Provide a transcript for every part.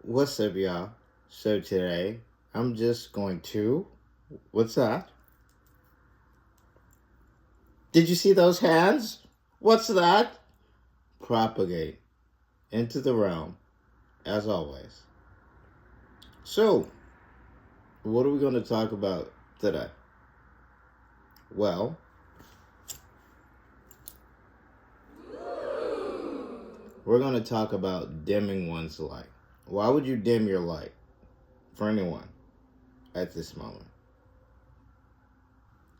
What's up, y'all? So today, I'm just going to. What's that? Did you see those hands? What's that? Propagate into the realm, as always. So, what are we going to talk about today? Well, we're going to talk about dimming one's light. Why would you dim your light for anyone at this moment?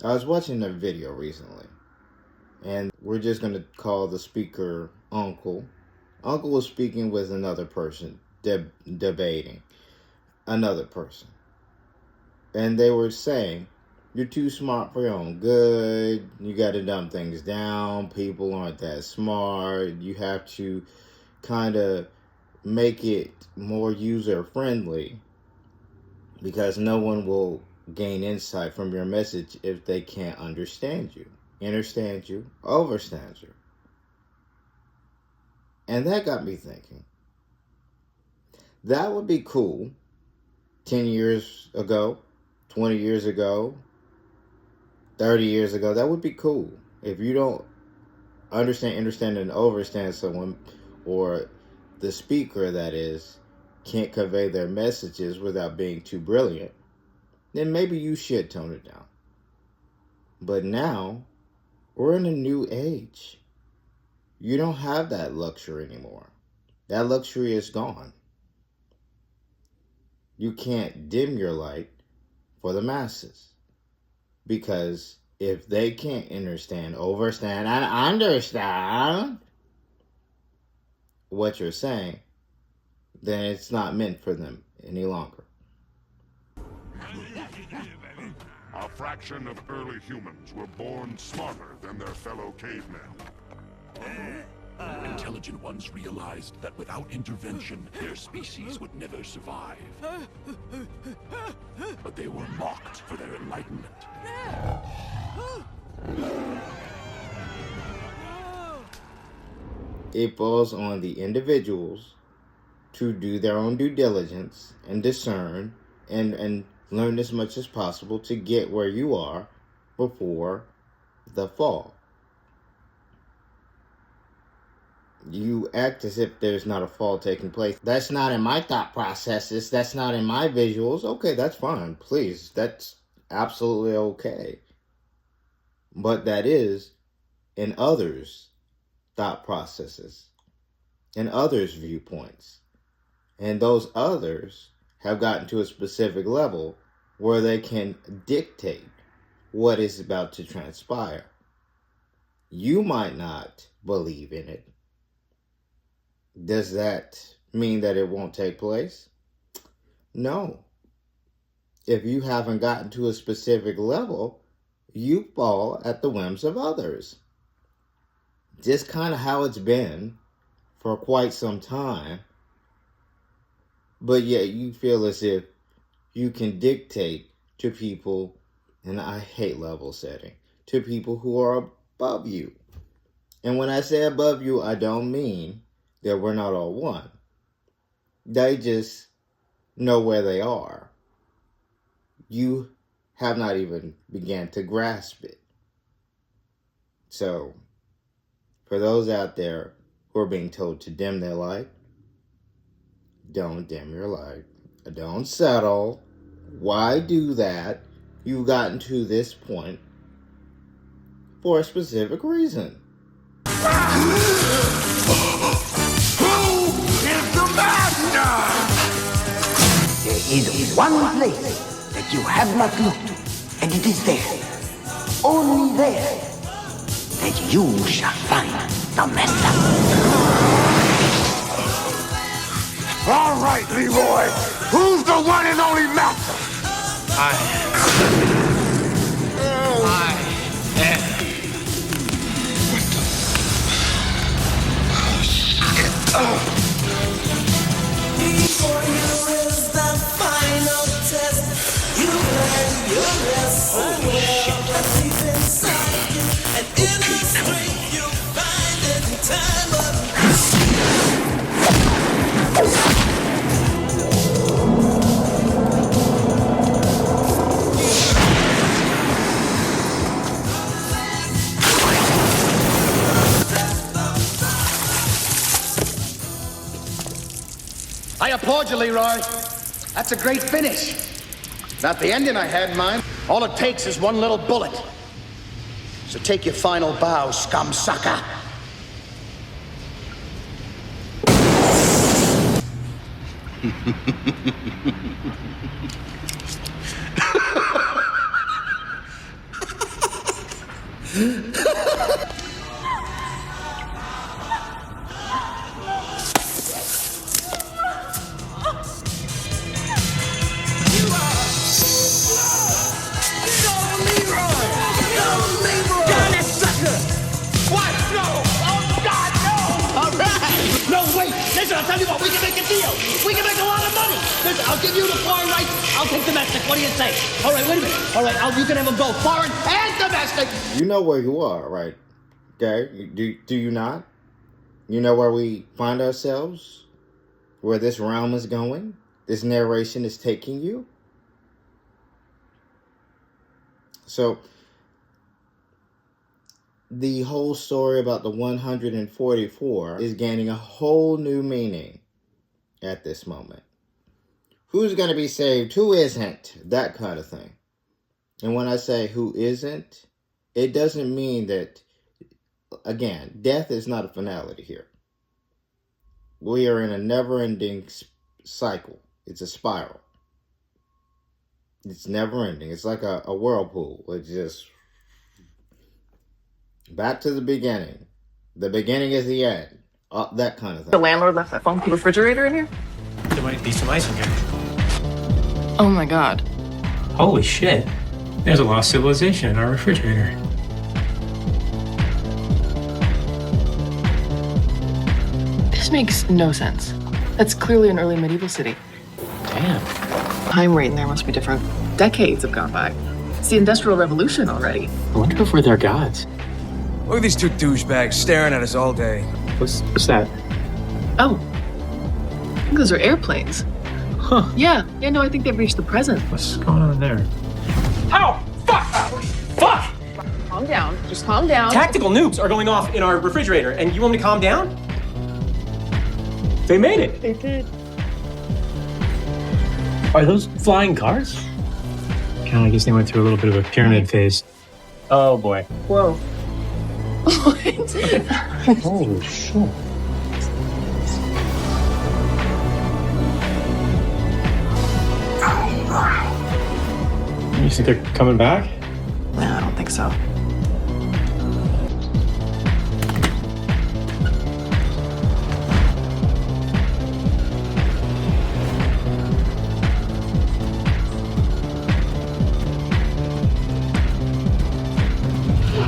I was watching a video recently, and we're just going to call the speaker Uncle. Uncle was speaking with another person, debating another person. And they were saying, you're too smart for your own good, you got to dumb things down, people aren't that smart, you have to kind of make it more user friendly because no one will gain insight from your message if they can't understand you, understand you, overstand you. And that got me thinking. That would be cool 10 years ago, 20 years ago, 30 years ago. That would be cool. If you don't understand, and overstand someone, or the speaker, that is, can't convey their messages without being too brilliant, then maybe you should tone it down. But now, we're in a new age. You don't have that luxury anymore. That luxury is gone. You can't dim your light for the masses. Because if they can't understand, overstand, and understand what you're saying, then it's not meant for them any longer. A fraction of early humans were born smarter than their fellow cavemen. Intelligent ones realized that without intervention, their species would never survive. But they were mocked for their enlightenment. It falls on the individuals to do their own due diligence and discern and learn as much as possible to get where you are before the fall. You act as if there's not a fall taking place. That's not in my thought processes. That's not in my visuals. Okay, that's fine. Please, that's absolutely okay. But that is in others' thought processes, in others' viewpoints. And those others have gotten to a specific level where they can dictate what is about to transpire. You might not believe in it. Does that mean that it won't take place? No. If you haven't gotten to a specific level, you fall at the whims of others. Just kind of how it's been for quite some time. But yet you feel as if you can dictate to people, and I hate level setting, to people who are above you. And when I say above you, I don't mean that we're not all one. They just know where they are. You have not even began to grasp it. So, for those out there who are being told to dim their light, don't dim your light. Don't settle. Why do that? You've gotten to this point for a specific reason. There is one place that you have not looked, and it is there, only there, that you shall find the master. All right, Leroy. Who's the one and only master? I am. Before you is the final test. You learn your lesson well. That's deep inside you. And inner strength you find in time of I applaud you, Leroy. That's a great finish. Not the ending I had in mind. All it takes is one little bullet. So take your final bow, scum sucker. I'll tell you what, we can make a deal. We can make a lot of money. Listen, I'll give you the foreign rights. I'll take domestic. What do you say? All right, wait a minute. All right, you can have them both, foreign and domestic. You know where you are, right? Okay, do you not? You know where we find ourselves? Where this realm is going? This narration is taking you? So, the whole story about the 144 is gaining a whole new meaning at this moment. Who's going to be saved? Who isn't? That kind of thing. And when I say who isn't, it doesn't mean that, again, death is not a finality here. We are in a never-ending cycle. It's a spiral. It's never-ending. It's like a whirlpool. It's just back to the beginning. The beginning is the end. That kind of thing. The landlord left that funky refrigerator in here? There might be some ice in here. Oh my god. Holy shit. There's a lost civilization in our refrigerator. This makes no sense. That's clearly an early medieval city. Damn. Time rate in there must be different. Decades have gone by. It's the Industrial Revolution already. I wonder if we're their gods. Look at these two douchebags staring at us all day. What's that? Oh. I think those are airplanes. Huh. Yeah, no, I think they've reached the present. What's going on there? Ow! Fuck! Fuck! Calm down. Just calm down. Tactical nukes are going off in our refrigerator, and you want me to calm down? They made it. They did. Are those flying cars? I guess they went through a little bit of a pyramid phase. Oh boy. Whoa. What? Holy shit. You think they're coming back? No, I don't think so.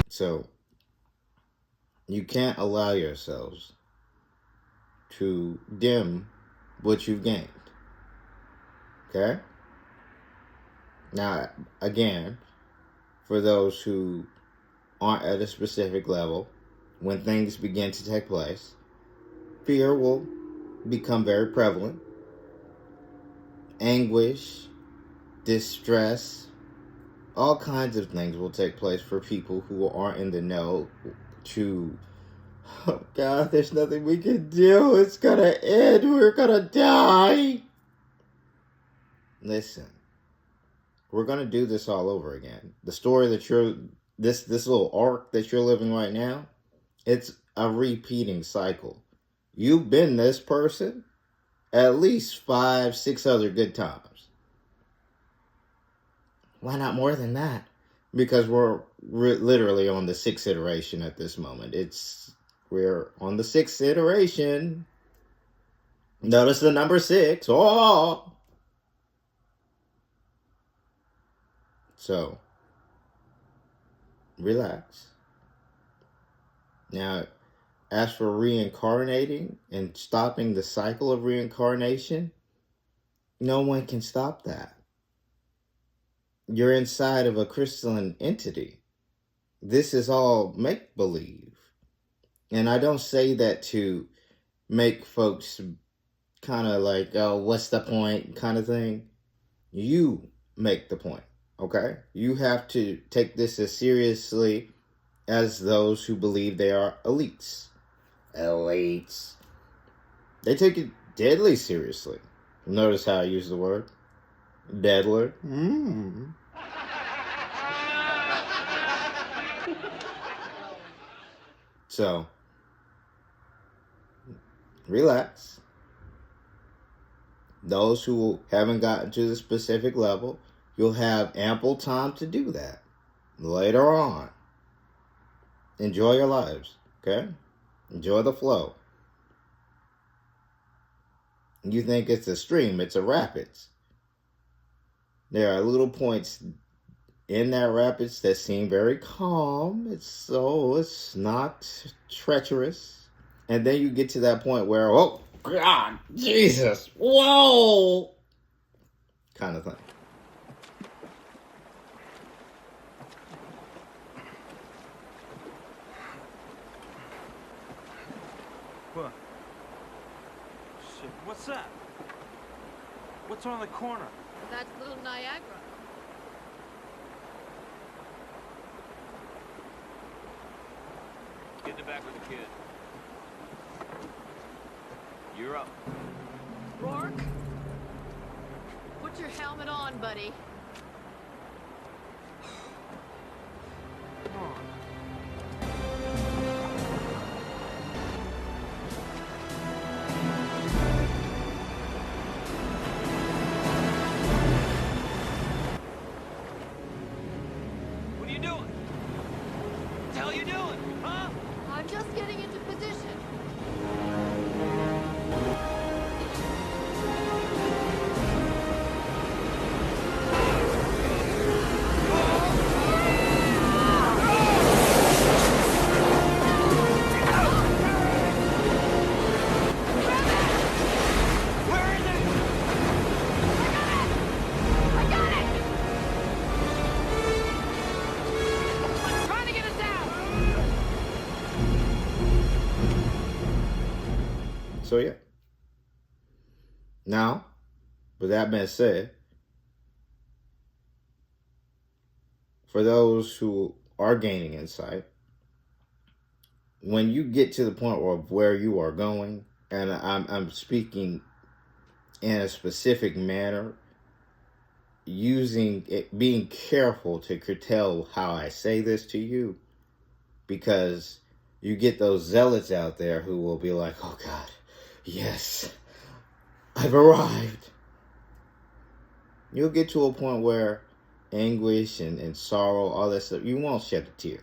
So, you can't allow yourselves to dim what you've gained. Okay? Now, again, for those who aren't at a specific level, when things begin to take place, fear will become very prevalent. Anguish, distress, all kinds of things will take place for people who aren't in the know to, oh God, there's nothing we can do. It's gonna end. We're gonna die. Listen, we're gonna do this all over again. The story that this little arc that you're living right now, it's a repeating cycle. You've been this person at least 5, 6 other good times. Why not more than that? Because we're literally on the 6th iteration at this moment. We're on the 6th iteration. Notice the number 6. Oh! So, relax. Now, as for reincarnating and stopping the cycle of reincarnation, no one can stop that. You're inside of a crystalline entity. This is all make-believe. And I don't say that to make folks kind of like, oh, what's the point kind of thing. You make the point, okay? You have to take this as seriously as those who believe they are elites. Elites. They take it deadly seriously. Notice how I use the word deadler. So, relax. Those who haven't gotten to the specific level, you'll have ample time to do that later on. Enjoy your lives, okay? Enjoy the flow. You think it's a stream, it's a rapids. There are little points in that rapids that seem very calm. It's not treacherous. And then you get to that point where, oh, God, Jesus, whoa, kind of thing. What? Shit, what's that? What's on the corner? That's little Niagara. Get in the back with the kid. You're up. Rourke? Put your helmet on, buddy. Come on. What are you doing? What the hell are you doing? Huh? I'm just getting into position. So yeah. Now, with that being said, for those who are gaining insight, when you get to the point of where you are going, and I'm speaking in a specific manner, using it, being careful to curtail how I say this to you, because you get those zealots out there who will be like, oh God, yes, I've arrived. You'll get to a point where anguish and sorrow, all that stuff, you won't shed a tear.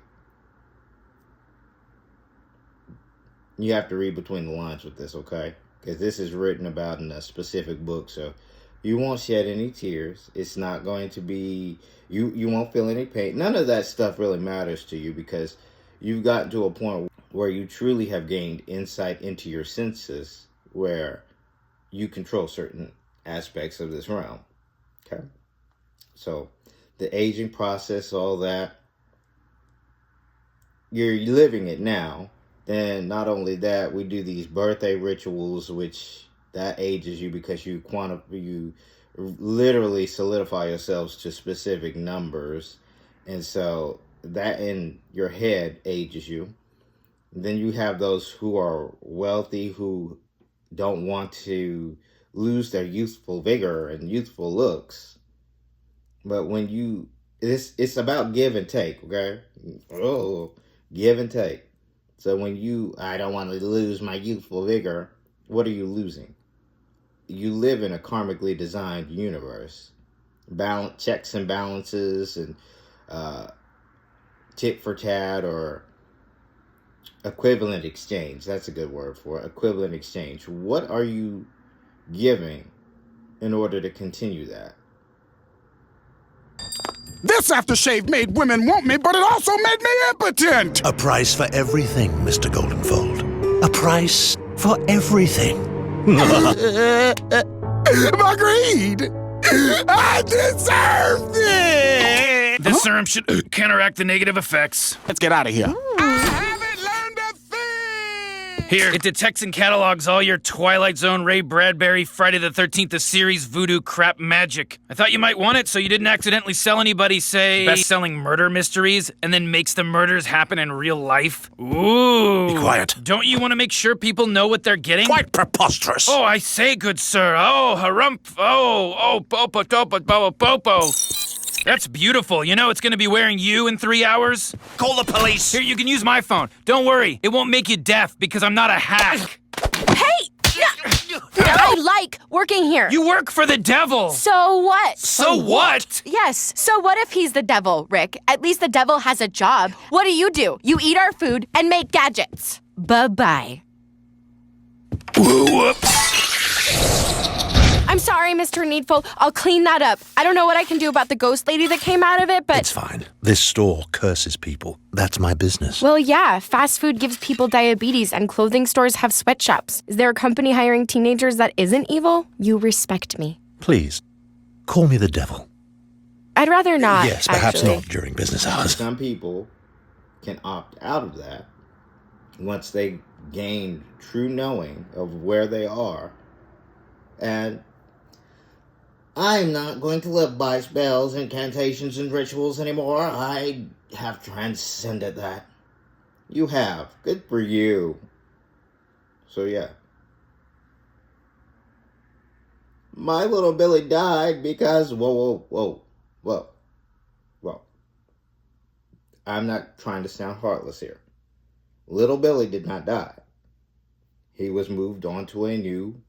You have to read between the lines with this, okay? Because this is written about in a specific book, so you won't shed any tears. It's not going to be, you won't feel any pain. None of that stuff really matters to you because you've gotten to a point where you truly have gained insight into your senses where you control certain aspects of this realm. Okay? So, the aging process, all that, you're living it now. Then, not only that, we do these birthday rituals, which that ages you because you literally solidify yourselves to specific numbers. And so, that in your head ages you. Then you have those who are wealthy, who don't want to lose their youthful vigor and youthful looks. But when you, it's about give and take, okay? Oh, give and take. So when I don't want to lose my youthful vigor, what are you losing? You live in a karmically designed universe. Checks and balances and tit for tat or equivalent exchange. That's a good word for it. Equivalent exchange. What are you giving in order to continue that? This aftershave made women want me, but it also made me impotent! A price for everything, Mr. Goldenfold. A price for everything. Agreed! I deserve this! This serum should counteract the negative effects. Let's get out of here. Ooh. I haven't learned a Here, it detects and catalogs all your Twilight Zone, Ray Bradbury, Friday the 13th, the series voodoo crap magic. I thought you might want it so you didn't accidentally sell anybody, say, best-selling murder mysteries, and then makes the murders happen in real life. Ooh. Be quiet. Don't you want to make sure people know what they're getting? Quite preposterous. Oh, I say, good sir. Oh, harumph. Oh, popo, topo, popo, popo. That's beautiful. You know it's going to be wearing you in 3 hours? Call the police. Here, you can use my phone. Don't worry. It won't make you deaf because I'm not a hack. Hey! I like working here. You work for the devil. So what? So what? Yes, so what if he's the devil, Rick? At least the devil has a job. What do? You eat our food and make gadgets. Bye-bye. I'm sorry, Mr. Needful. I'll clean that up. I don't know what I can do about the ghost lady that came out of it, but... It's fine. This store curses people. That's my business. Well, yeah, fast food gives people diabetes and clothing stores have sweatshops. Is there a company hiring teenagers that isn't evil? You respect me. Please, call me the devil. I'd rather not, Yes, perhaps actually. not during business hours. Some people can opt out of that once they gain true knowing of where they are. And I'm not going to live by spells, incantations, and rituals anymore. I have transcended that. You have. Good for you. So yeah. My little Billy died because... Whoa. I'm not trying to sound heartless here. Little Billy did not die. He was moved on to a new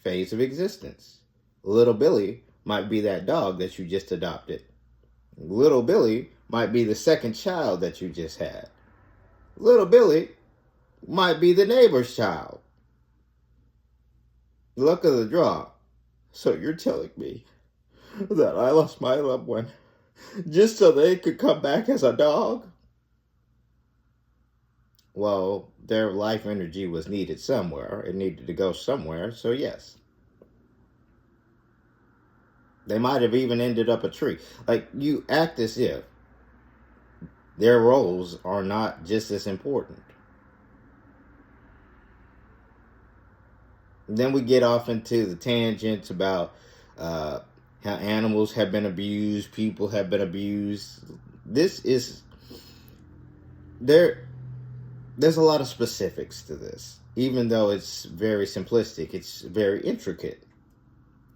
phase of existence. Little Billy might be that dog that you just adopted. Little Billy might be the second child that you just had. Little Billy might be the neighbor's child. Luck of the draw. So you're telling me that I lost my loved one just so they could come back as a dog? Well, their life energy was needed somewhere. It needed to go somewhere, so yes. They might have even ended up a tree. Like, you act as if their roles are not just as important. Then we get off into the tangents about how animals have been abused, people have been abused. There's a lot of specifics to this. Even though it's very simplistic, it's very intricate.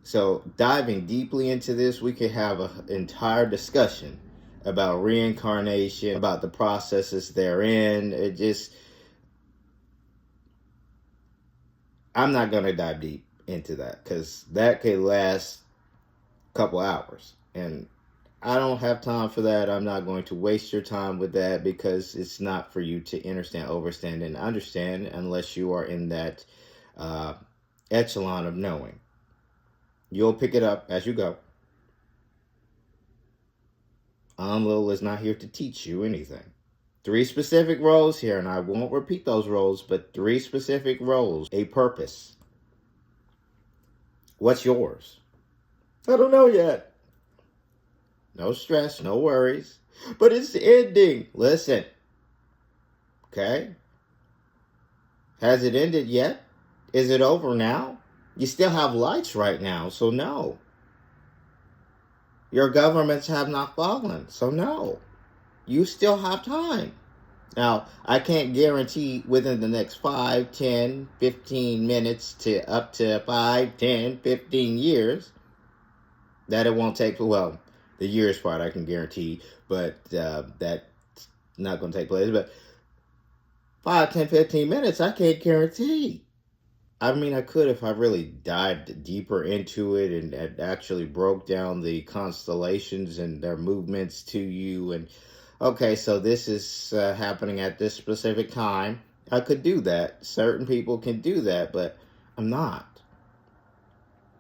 So diving deeply into this, we could have an entire discussion about reincarnation, about the processes therein. I'm not going to dive deep into that because that could last a couple hours. And I don't have time for that. I'm not going to waste your time with that because it's not for you to understand, overstand, and understand unless you are in that echelon of knowing. You'll pick it up as you go. Lil is not here to teach you anything. 3 specific roles here, and I won't repeat those roles, but 3 specific roles, a purpose. What's yours? I don't know yet. No stress, no worries. But it's the ending. Listen. Okay? Has it ended yet? Is it over now? You still have lights right now, so no. Your governments have not fallen, so no. You still have time. Now, I can't guarantee within the next 5, 10, 15 minutes to up to 5, 10, 15 years that it won't take, well, the years part I can guarantee, but that's not going to take place. But 5, 10, 15 minutes, I can't guarantee. I mean, I could if I really dived deeper into it and actually broke down the constellations and their movements to you. And, okay, so this is happening at this specific time. I could do that. Certain people can do that, but I'm not.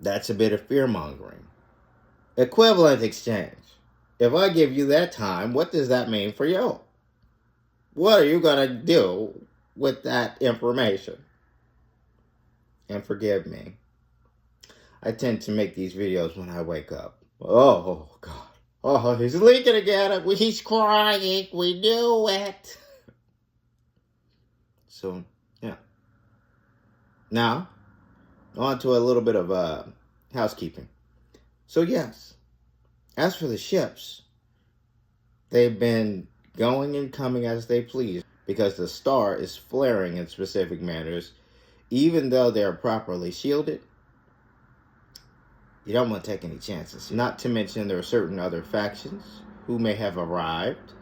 That's a bit of fear-mongering. Equivalent exchange. If I give you that time, what does that mean for you? What are you going to do with that information? And forgive me. I tend to make these videos when I wake up. Oh, God. Oh, he's leaking again. He's crying. We knew it. So, yeah. Now, on to a little bit of housekeeping. So yes, as for the ships, they've been going and coming as they please because the star is flaring in specific manners. Even though they're properly shielded, you don't want to take any chances. Not to mention there are certain other factions who may have arrived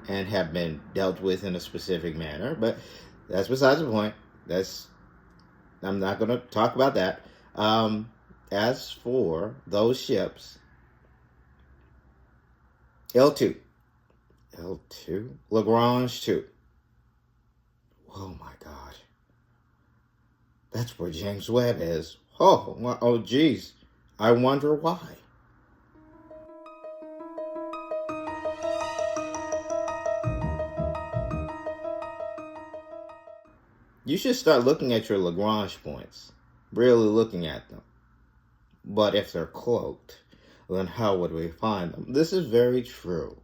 and have been dealt with in a specific manner, but that's besides the point. I'm not going to talk about that. As for those ships, L2, Lagrange 2. Oh my God. That's where James Webb is. Oh geez. I wonder why. You should start looking at your Lagrange points. Really looking at them. But if they're cloaked, then how would we find them? This is very true.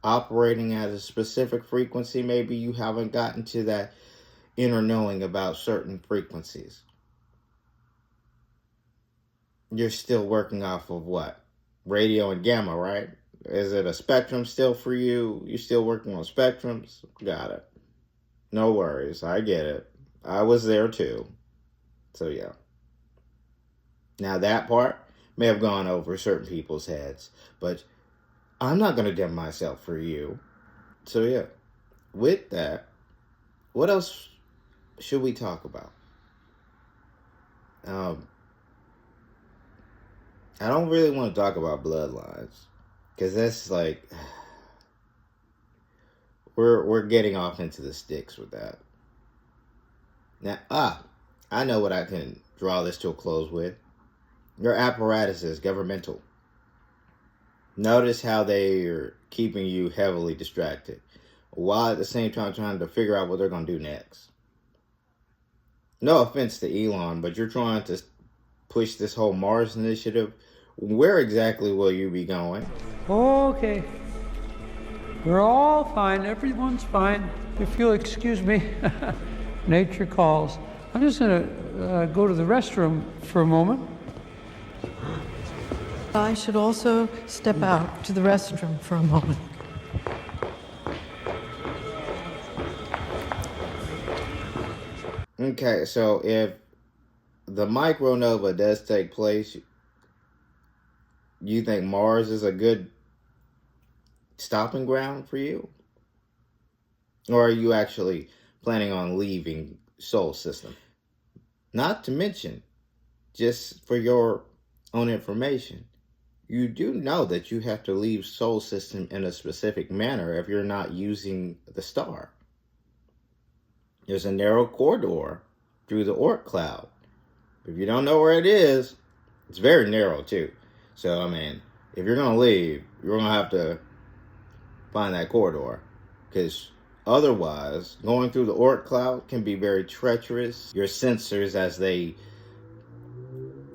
Operating at a specific frequency, maybe you haven't gotten to that inner knowing about certain frequencies. You're still working off of what? Radio and gamma, right? Is it a spectrum still for you? You still working on spectrums? Got it. No worries. I get it. I was there too. So yeah. Now that part may have gone over certain people's heads, but I'm not going to dim myself for you. So yeah. With that, what else should we talk about? I don't really want to talk about bloodlines because that's like we're getting off into the sticks with that. Now, I know what I can draw this to a close with. Your apparatuses, governmental. Notice how they are keeping you heavily distracted while at the same time trying to figure out what they're going to do next. No offense to Elon, but you're trying to push this whole Mars initiative. Where exactly will you be going? Okay. We're all fine. Everyone's fine. If you'll excuse me, nature calls. I'm just going to go to the restroom for a moment. I should also step out to the restroom for a moment. Okay, so if the micronova does take place, you think Mars is a good stopping ground for you? Or are you actually planning on leaving Sol System? Not to mention, just for your own information, you do know that you have to leave Sol System in a specific manner if you're not using the star. There's a narrow corridor through the Oort cloud. If you don't know where it is, it's very narrow too. So, I mean, if you're going to leave, you're going to have to find that corridor. Because otherwise, going through the Oort cloud can be very treacherous. Your sensors, as they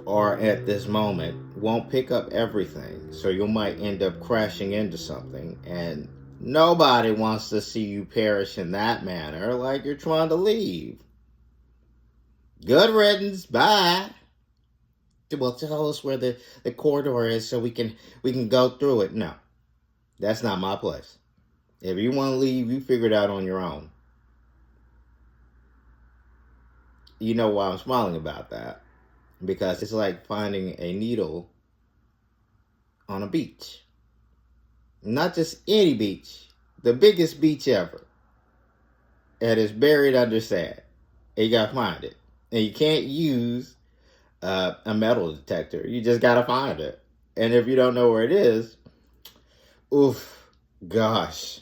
are at this moment, won't pick up everything. So you might end up crashing into something. And nobody wants to see you perish in that manner, like you're trying to leave. Good riddance. Bye. Well, tell us where the corridor is so we can go through it. No, that's not my place. If you want to leave, you figure it out on your own. You know why I'm smiling about that? Because it's like finding a needle on a beach. Not just any beach, the biggest beach ever. And it's buried under sand. And you gotta find it. And you can't use a metal detector. You just gotta find it. And if you don't know where it is, oof, gosh.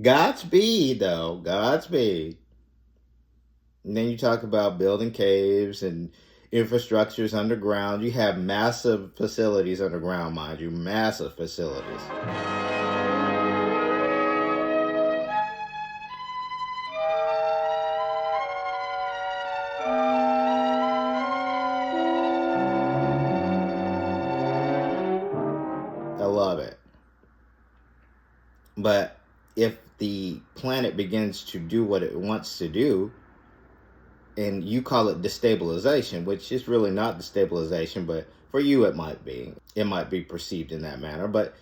Godspeed, though. Godspeed. And then you talk about building caves and infrastructures underground. You have massive facilities underground, mind you. Massive facilities. I love it. But if the planet begins to do what it wants to do, And you call it destabilization, which is really not destabilization, but for you it might be. It might be perceived in that manner. But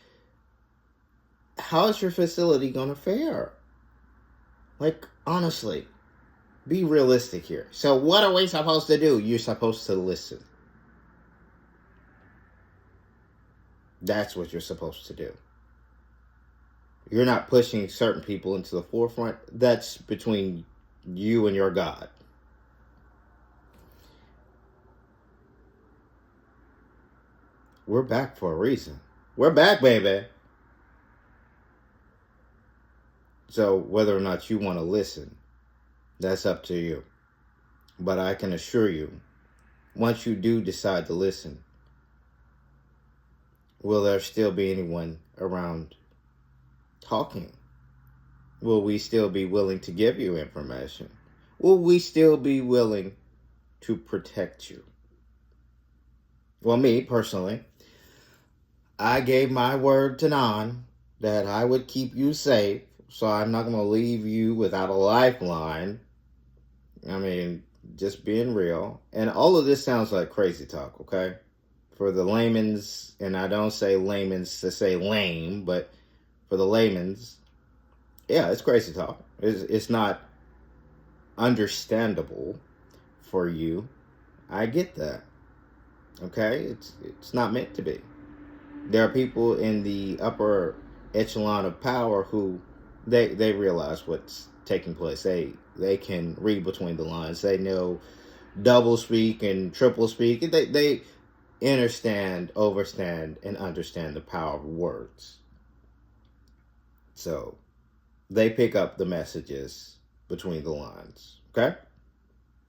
how is your facility going to fare? Like, honestly, be realistic here. So what are we supposed to do? You're supposed to listen. That's what you're supposed to do. You're not pushing certain people into the forefront. That's between you and your God. We're back for a reason. We're back, baby. So whether or not you want to listen, that's up to you. But I can assure you, once you do decide to listen, will there still be anyone around talking? Will we still be willing to give you information? Will we still be willing to protect you? Well, me personally, I gave my word to Nan that I would keep you safe, so I'm not going to leave you without a lifeline. I mean, just being real. And all of this sounds like crazy talk, okay? For the layman's, and I don't say layman's to say lame, but for the layman's, yeah, it's crazy talk. It's not understandable for you. I get that. Okay? It's not meant to be. There are people in the upper echelon of power who they realize what's taking place. They can read between the lines. They know double speak and triple speak. They understand, overstand, and understand the power of words. So they pick up the messages between the lines. Okay?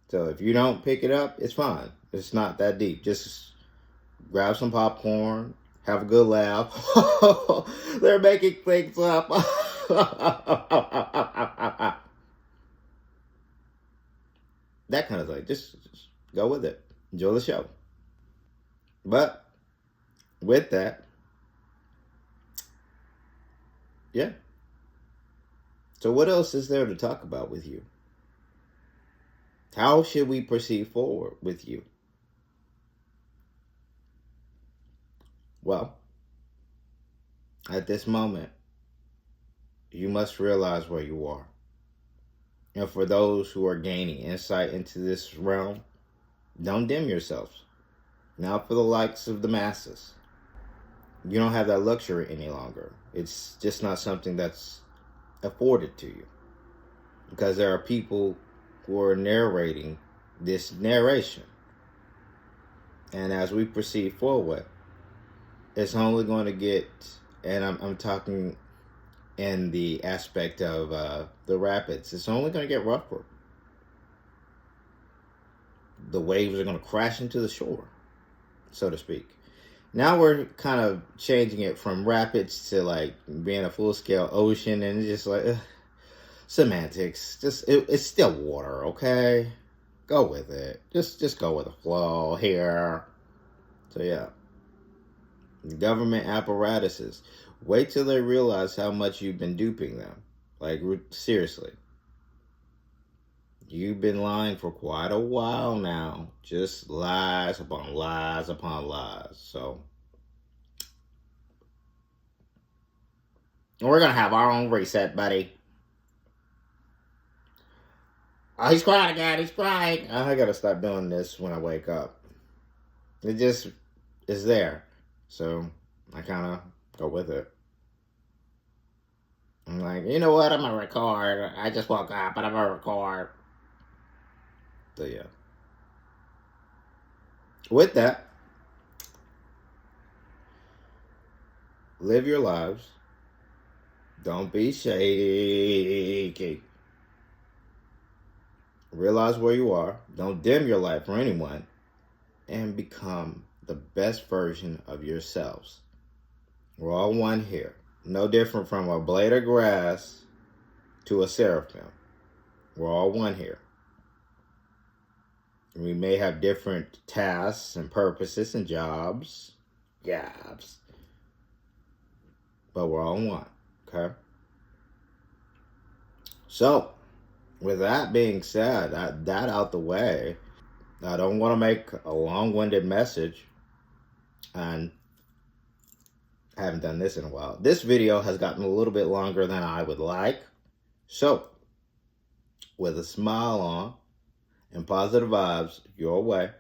So if you don't pick it up, it's fine. It's not that deep. Just grab some popcorn, have a good laugh. They're making things up. That kind of thing. Just go with it. Enjoy the show. But with that, yeah. So what else is there to talk about with you? How should we proceed forward with you? Well, at this moment, you must realize where you are. And for those who are gaining insight into this realm, don't dim yourselves. Not for the likes of the masses. You don't have that luxury any longer. It's just not something that's afforded to you. Because there are people who are narrating this narration. And as we proceed forward, it's only going to get, and I'm talking in the aspect of the rapids, it's only going to get rougher. The waves are going to crash into the shore, so to speak. Now we're kind of changing it from rapids to like being a full-scale ocean, and it's just like semantics. Just it's still water, okay? Go with it. Just go with the flow here. So yeah. Government apparatuses. Wait till they realize how much you've been duping them. Like, seriously. You've been lying for quite a while now. Just lies upon lies upon lies. So, we're going to have our own reset, buddy. Oh, he's crying again. He's crying. I got to stop doing this when I wake up. It just is there. So, I kind of go with it. I'm like, you know what? I'm going to record. I just woke up, but I'm going to record. So, yeah. With that, live your lives. Don't be shaky. Realize where you are. Don't dim your light for anyone. And become the best version of yourselves. We're all one here. No different from a blade of grass to a seraphim. We're all one here. We may have different tasks and purposes and jobs. But we're all one. Okay? So, with that being said, that out the way, I don't want to make a long-winded message, and I haven't done this in a while. This video has gotten a little bit longer than I would like. So, with a smile on and positive vibes your way,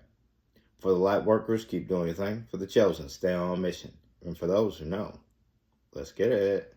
for the light workers, keep doing your thing. For the chosen, stay on mission. And for those who know, let's get it.